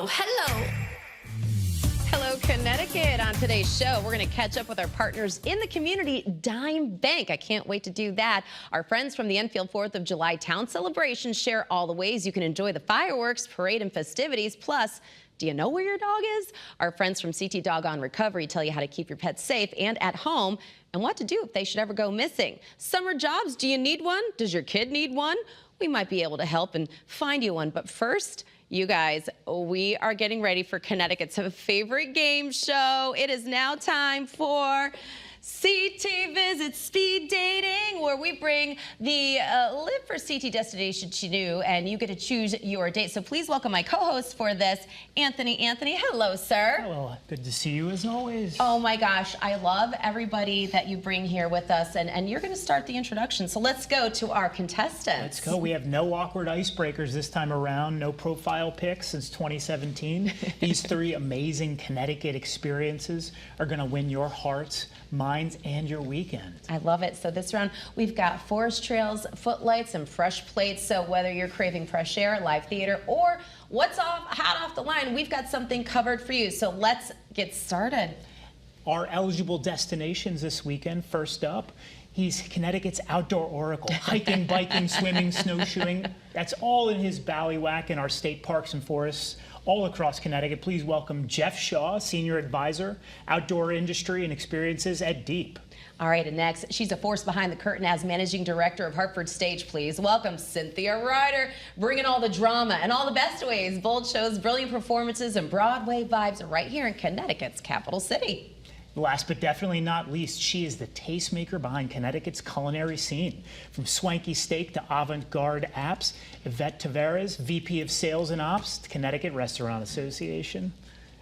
hello. Hello, Connecticut. On today's show, we're going to catch up with our partners in the community, Dime Bank. I can't wait to do that. Our friends from the Enfield 4th of July Town Celebration share all the ways you can enjoy the fireworks, parade, and festivities. Plus, do you know where your dog is? Our friends from CT Dog on Recovery tell you how to keep your pets safe and at home and what to do if they should ever go missing. Summer jobs, do you need one? Does your kid need one? We might be able to help and find you one. But first, you guys, we are getting ready for Connecticut's favorite game show. It is now time for CT Visits Speed Dating, where we bring the Live for CT destination to you, and you get to choose your date. So please welcome my co-host for this, Anthony. Anthony, hello, sir. Hello. Good to see you as always. Oh my gosh, I love everybody that you bring here with us, and you're going to start the introduction. So let's go to our contestants. Let's go. We have no awkward icebreakers this time around, no profile pics since 2017. These three amazing Connecticut experiences are going to win your hearts, minds, and your weekend. I love it. So this round, we've got forest trails, footlights, and fresh plates. So whether you're craving fresh air, live theater, or what's hot off the line, we've got something covered for you. So let's get started. Our eligible destinations this weekend, first up, he's Connecticut's outdoor oracle. Hiking, biking, swimming, snowshoeing. That's all in his ballywhack in our state parks and forests all across Connecticut. Please welcome Jeff Shaw, Senior Advisor, Outdoor Industry and Experiences at Deep. All right, and next, she's a force behind the curtain as Managing Director of Hartford Stage. Please welcome Cynthia Ryder, bringing all the drama and all the best ways, bold shows, brilliant performances, and Broadway vibes right here in Connecticut's capital city. Last but definitely not least, she is the tastemaker behind Connecticut's culinary scene. From swanky steak to avant-garde apps, Yvette Tavares, VP of Sales and Ops, Connecticut Restaurant Association.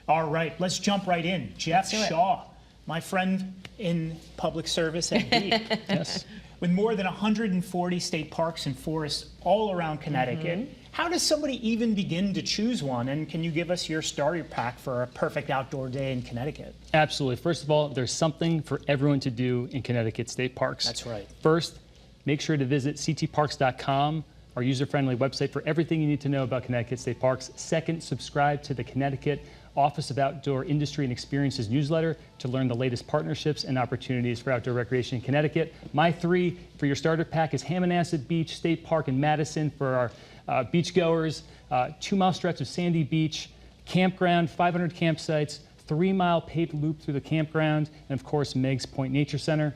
All right, let's jump right in. Jeff Shaw, my friend in public service at Deep. Yes. With more than 140 state parks and forests all around Connecticut, how does somebody even begin to choose one? And can you give us your starter pack for a perfect outdoor day in Connecticut? Absolutely. First of all, there's something for everyone to do in Connecticut state parks. That's right. First, make sure to visit ctparks.com, our user-friendly website for everything you need to know about Connecticut state parks. Second, subscribe to the Connecticut Office of Outdoor Industry and Experiences newsletter to learn the latest partnerships and opportunities for outdoor recreation in Connecticut. My three for your starter pack is Hammonasset Beach State Park in Madison for our beachgoers, 2-mile stretch of sandy beach, campground, 500 campsites, 3-mile paved loop through the campground, and of course, Meigs Point Nature Center.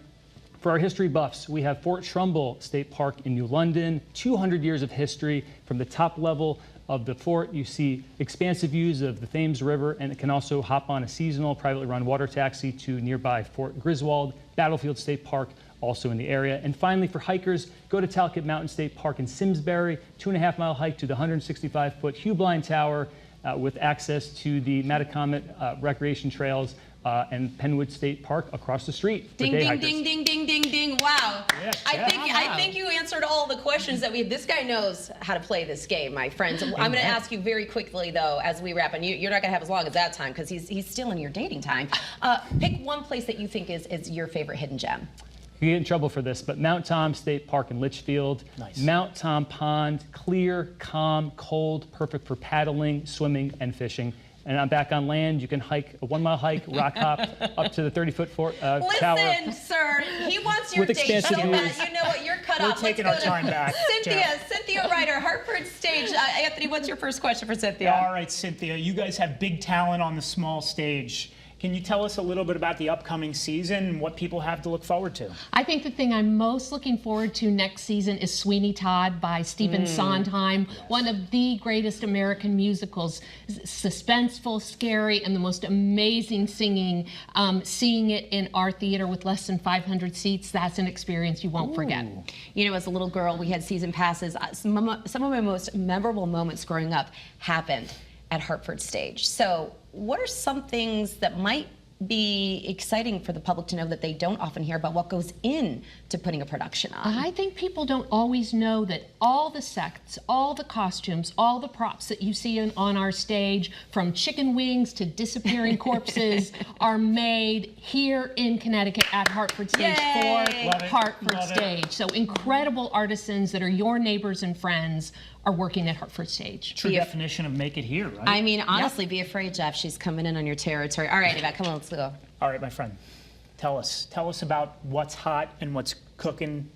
For our history buffs, we have Fort Trumbull State Park in New London, 200 years of history. From the top level of the fort, you see expansive views of the Thames River, and it can also hop on a seasonal privately run water taxi to nearby Fort Griswold. Battlefield State Park, also in the area. And finally, for hikers, go to Talcott Mountain State Park in Simsbury, 2.5-mile hike to the 165-foot Hugh Blind Tower with access to the Mattacomet recreation trails and Penwood State Park across the street. Ding, ding, ding, ding, ding, ding, ding. Wow. Yes, I think you answered all the questions that we had. This guy knows how to play this game, my friends. I'm going to ask you very quickly, though, as we wrap, and you're not going to have as long as that time because he's still in your dating time. Pick one place that you think is your favorite hidden gem. You get in trouble for this, but Mount Tom State Park in Litchfield. Nice. Mount Tom Pond, clear, calm, cold, perfect for paddling, swimming, and fishing. And I'm back on land. You can hike a 1-mile hike, rock hop up to the 30-foot tower. Listen, sir, he wants your With date so bad. You know what? You're cut off. We're taking our time back. Cynthia Ryder, Hartford Stage. Anthony, what's your first question for Cynthia? All right, Cynthia, you guys have big talent on the small stage. Can you tell us a little bit about the upcoming season and what people have to look forward to? I think the thing I'm most looking forward to next season is Sweeney Todd by Stephen Sondheim, one of the greatest American musicals. Suspenseful, scary, and the most amazing singing. Seeing it in our theater with less than 500 seats, that's an experience you won't forget. You know, as a little girl, we had season passes. Some of my most memorable moments growing up happened at Hartford Stage. So what are some things that might be exciting for the public to know that they don't often hear about what goes into putting a production on? I think people don't always know that all the sets, all the costumes, all the props that you see on our stage, from chicken wings to disappearing corpses, are made here in Connecticut at Hartford Stage for Hartford Stage. So incredible artisans that are your neighbors and friends are working at Hartford Stage. True definition of make it here, right? I mean, honestly, be afraid, Jeff. She's coming in on your territory. All right, Yvette, come on, let's go. All right, my friend. Tell us about what's hot and what's cooking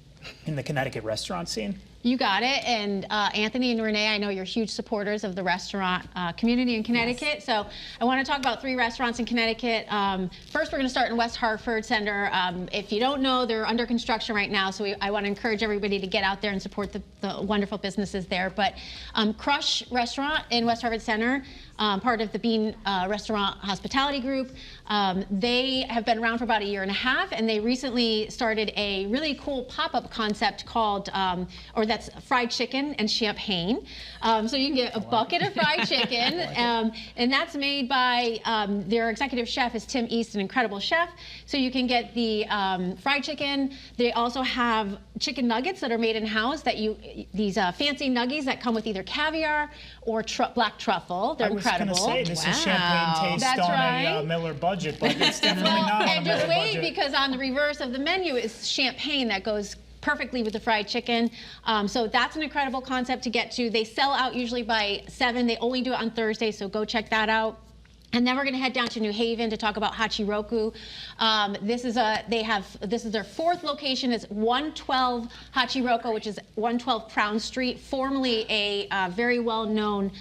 in the Connecticut restaurant scene. You got it. And Anthony and Renee, I know you're huge supporters of the restaurant community in Connecticut. Yes. So I want to talk about 3 restaurants in Connecticut. First, we're going to start in West Hartford Center. If you don't know, they're under construction right now. So I want to encourage everybody to get out there and support the wonderful businesses there. But Crush Restaurant in West Hartford Center, part of the Bean Restaurant Hospitality Group. They have been around for about 1.5 years, and they recently started a really cool pop-up concept called, that's fried chicken and champagne. So you can get a bucket of fried chicken, and that's made by their executive chef is Tim East, an incredible chef. So you can get the fried chicken. They also have chicken nuggets that are made in-house. These fancy nuggies that come with either caviar or black truffle. They're incredible. I was going to say this is champagne taste on a Miller budget, but it's definitely not on a Miller budget. And just wait, because on the reverse of the menu is champagne that goes perfectly with the fried chicken. So that's an incredible concept to get to. They sell out usually by 7. They only do it on Thursday, so go check that out. And then we're going to head down to New Haven to talk about Hachiroku. This is their 4th location. It's 112 Hachiroku, which is 112 Crown Street, formerly a very well-known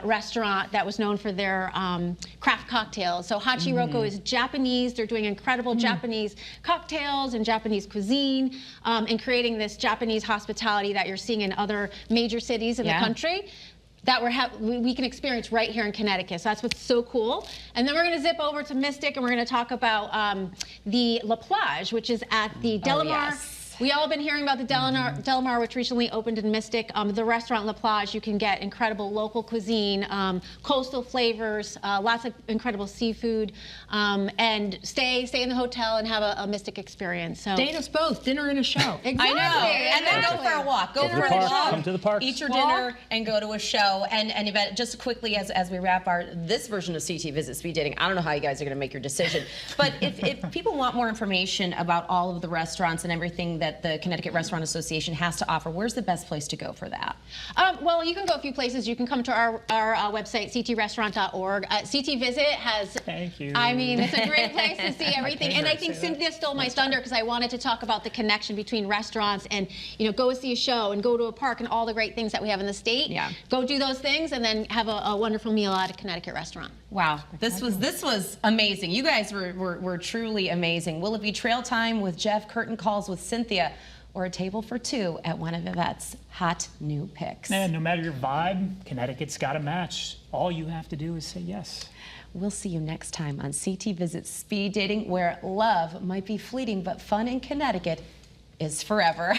restaurant that was known for their craft cocktails. So Hachiroku is Japanese. They're doing incredible Japanese cocktails and Japanese cuisine, and creating this Japanese hospitality that you're seeing in other major cities in the country that we can experience right here in Connecticut. So that's what's so cool. And then we're going to zip over to Mystic, and we're going to talk about the La Plage, which is at the Delamar. Yes. We all have been hearing about the Delamar, which recently opened in Mystic. The restaurant La Plage, you can get incredible local cuisine, coastal flavors, lots of incredible seafood, and stay in the hotel and have a Mystic experience. So Date us both, dinner and a show. Exactly. I know. And then go for a walk. Go for a walk. Come to the park. Eat your dinner and go to a show. And Yvette, just quickly as we wrap this version of CT Visit Speed Dating, I don't know how you guys are going to make your decision, but if people want more information about all of the restaurants and everything that the Connecticut Restaurant Association has to offer, where's the best place to go for that? Well, you can go a few places. You can come to our website, ctrestaurant.org. CT Visit has, thank you. I mean, it's a great place to see everything. And I think Cynthia stole my thunder because I wanted to talk about the connection between restaurants and, go see a show and go to a park and all the great things that we have in the state. Yeah. Go do those things and then have a wonderful meal at a Connecticut restaurant. Wow, this was amazing. You guys were truly amazing. Will it be trail time with Jeff, curtain calls with Cynthia, or a table for 2 at one of Yvette's hot new picks? And no matter your vibe, Connecticut's got a match. All you have to do is say yes. We'll see you next time on CT Visit Speed Dating, where love might be fleeting, but fun in Connecticut is forever.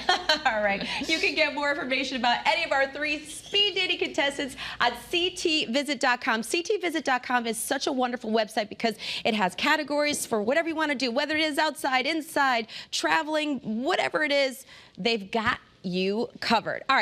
All right. You can get more information about any of our 3 speed dating contestants at ctvisit.com. ctvisit.com is such a wonderful website because it has categories for whatever you want to do, whether it is outside, inside, traveling, whatever it is, they've got you covered. All right.